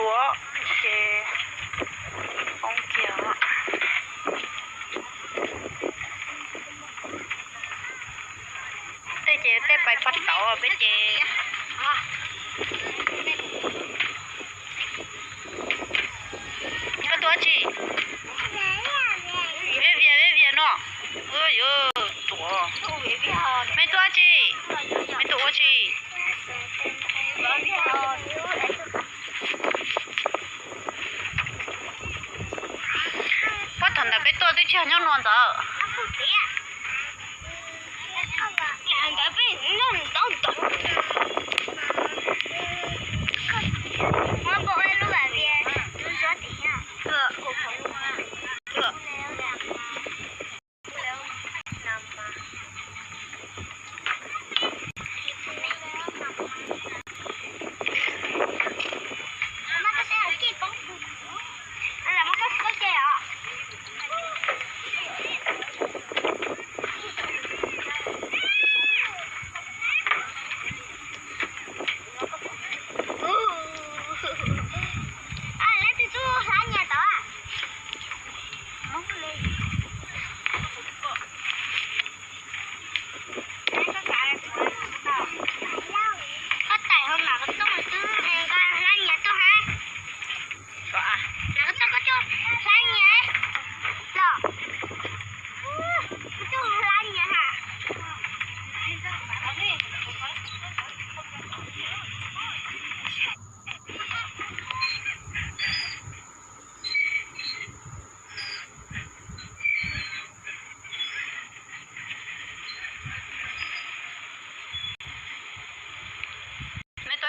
ตัวเจองเกียวเต้เจเต้ไปปัดเต่าเบ้เจก็ตัวจีเวียเนาะเอ้ยตัวไม่ตัวจีไม่ตัวจีว่าทันแต่ไปตัวที่เชื่อยังนอนต่อ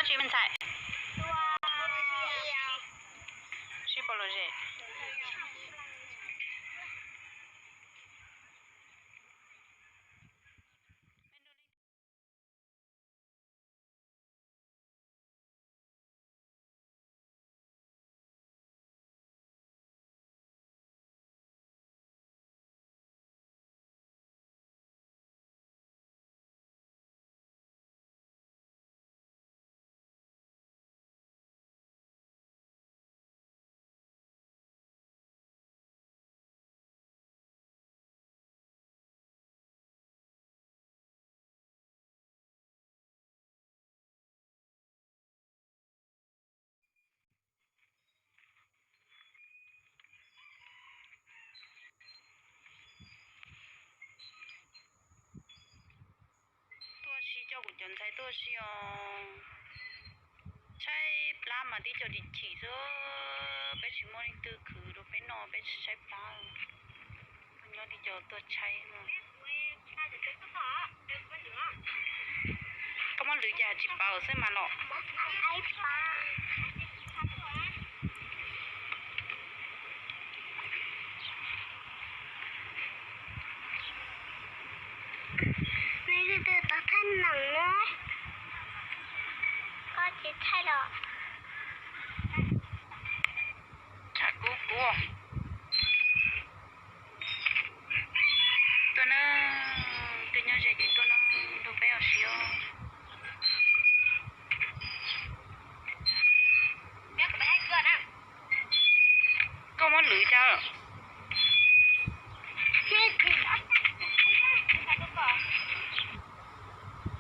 ชีมันใช่ชีโปโลเจเจ้ากุญจนใช้ตัวชีอ๋อใช้ปลามาที่เจ้าดิฉีเซอไปชิมอนิตือคือเราไปนอนไปใช้ปลามันยอดที่เจ้าตัวใช้เนาะก็มันหรือยาจิบเป่าใช่ไหมเนาะท่านหนังเนาะก็จิตใช่หรอชักกูตัวนึงตัวนี้จะตัวนึงดูไปเอาสิโอแม่ก็ไปให้เกิดอ่ะก็มันหรือเจ้านี่คือ